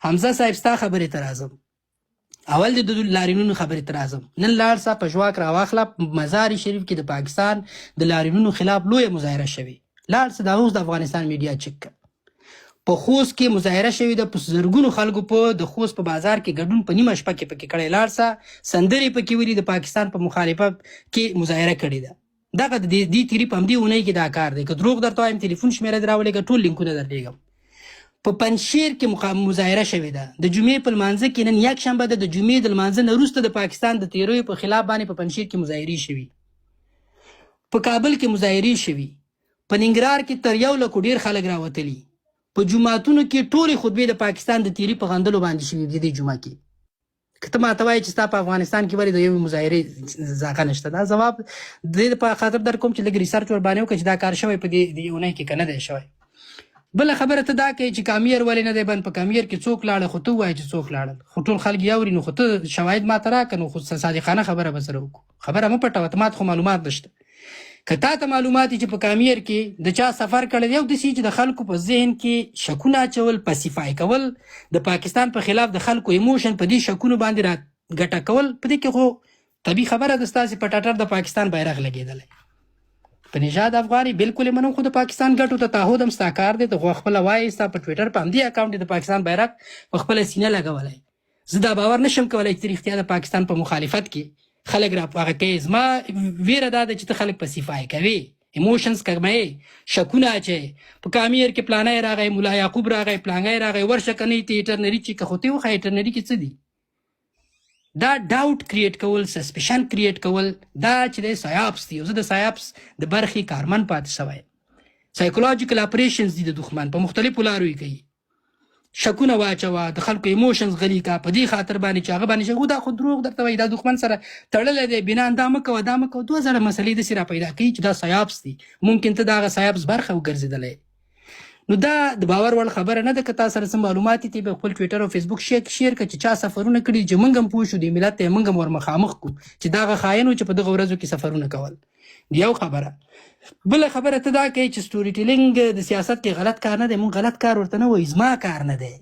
حمزه صاحب ستا خبرې ته راځم. اول د لاریونونو خبرې ته راځم. نن لاړ سه په ژواک راواخله مزار شریف کې د پاکستان د لاریونونو خلاف لویه مظاهره شوې. لاړ سه دا اوس د افغانستان میډیا چک کړه. په خوست کې مظاهره شوې ده. په زرګونو خلکو په د خوست په بازار کې ګډون په نیمه شپه کې پکې کړی. لاړ سه سندرې پکې ویلي د پاکستان په مخالفت کې مظاهره کړې ده. دغه د دې تیری په همدې اونۍ کې دا کار دی. که دروغ درته وایم تلیفون شمېره دې راولېږه ټول لینکونه درلېږم. په پنجشیر کې مظاهره شوې ده. د جمعې په لمانځه کې نن یک شنبه ده. د جمعې د لمانځه نه وروسته د پاکستان د تیریو په خلاف باندې په پنجشیر کې مظاهرې شوي. په کابل کې مظاهرې شوي. په ننګرهار کې تر 1 لک ډېر خلک راوتلي. په جوماتونو کې ټولې خطبې د پاکستان د تیري په غندلو باندې شوي دي. دې جمعه کې که ته ماته وایې چې ستا په افغانستان کې ولې د یوې مظاهرې ذاقه نشته، دا ځواب د په خاطر در کوم چې لږ ریسرچ ورباندې وکړه چې دا کار شوی په دې اونۍ کې که نه دی شوی. بله خبره ته دا کوي چې کامیر ولې نه دی بند. په کامیر کې څوک لاړه خو ته ووایې چې څوک لاړل. خو ټول خلک یې اوري. نو خو ته شواهد ماته راکړه. نو خو صادقانه خبره به سره وکړو. خبره مه پټوه. ته ماته خو معلومات نشته. که تا ته معلومات چې په کامیر کې د چا سفر کړی دی او داسې چې د خلکو په ذهن کې شکونه اچول، پسیفای کول، د پاکستان په خلاف د خلکو ایموشن په دې شکونو باندې را ګټه کول، په دې کې خو طبیعي خبره ده ستاسې په ټټر د پاکستان بیرغ لګېدلی. په نژاد افغاني بالکل یې منم، خو د پاکستان ګټو ته تعهد هم ستا کار دی. ته خو خپله وایې ستا په ټویټر په همدې اکاونټ د پاکستان بیرغ په خپله سینه لګولی. زه دا باور نشم کولی چې رښتیا د پاکستان په مخالفت کې خلک را هغه کوي. زما ویره دا ده چې ته خلک پسیفای کوي، ایموشنز کموي، شکونه اچوي. په کامیر کې پلانی راغی، ملا یعقوب راغی، پلانګی راغی، ورشه کنی ته ایټرنري چې که خو ته وښایې ایټرنري کې څه دي. دا ډاوټ کریټ کول، سسپیشن کریټ کول، دا چې د سایاپس دي. زه د سایاپس د برخې کارمن پاتې شوی. سایکولوژیکل اپریشنز دي د دښمن په مختلفو لارو یې کوي. شکونه واچوه، د خلکو ایموشنز غلي کا په دې خاطر باندې چې هغه باندې شکو. دا خو دروغ درته وایي. دا دښمن سره تړلی دی. بنان دا مه کوه، دا مه کوه. 2000 مسلې داسې را پیدا کوي چې دا سایاپس دي. ممکن ته د هغه سایاپس برخه وګرځېدلی. نو دا د باور وړ خبره نه ده. که تا سره څه معلومات دي په خپل ټویټر او فیسبوک شیر کړه چې چا سفرونه کړي، چې موږ هم پوه شو دې ملت ته موږ هم ور مخامخ کړو چې دغه خاین و چې په دغه ورځو کې سفرونه کول. یو خبره. بله خبره ته دا کوي چې سټوري ټیلینګ د سیاست کې غلط کار نه دی. موږ غلط کار ورته نه وایو. زما کار نه دی،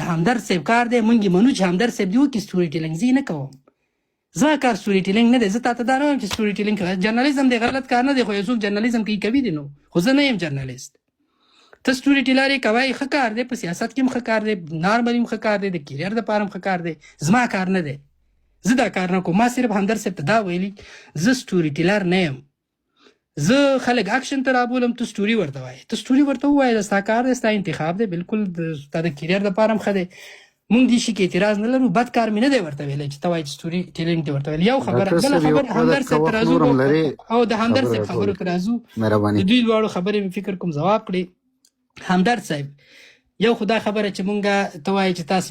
د همدرد صاحب کار دی. موږ یې منو چې همدرد صاحب دې وکړي سټوري ټیلینګ. زه یې نه کوم. زما کار سټوري ټیلینګ نه دی. زه تا ته دا نه وایم چې سټوري ټیلینګ جرنالیزم دی غلط کار نه دی. خو یو څوک جرنالیزم کوي دي نو، خو زه نه یم جرنالیست. ته سټوري ټیلر یې کوی، ښه کار دی. په سیاست کې هم ښه کار دی، نارملي هم ښه کار دی، د کیریر دپاره هم ښه کار دی. زما کار نه دی. زه دا کار نه کوم. ما صرف همدرد صاحب ته دا ویلي زه سټوري ټیلر نه یم. زه خلک اکشن ته رابولم، ته سټوري ورته وایې. ته سټوري ورته ووایې، دا ستا کار دی، ستا انتخاب دی. بالکل ستا د کیریر دپاره هم ښه دی. موږ دې شي کې اعتراض نه لرو. بد کار مې نه دی ورته ویلی چې ته وایې چې سټوري ټیلینګ دې ورته ویل. یو خبره. بله خبره همدرد صاحب ته راځو او د همدرد صاحب خبرو ته راځو. د دوی دواړو خبرې مې فکر کوم ځواب کړې. همدرد صاحب یو خو دا خبره چې مونږ ته وایې چې تاسو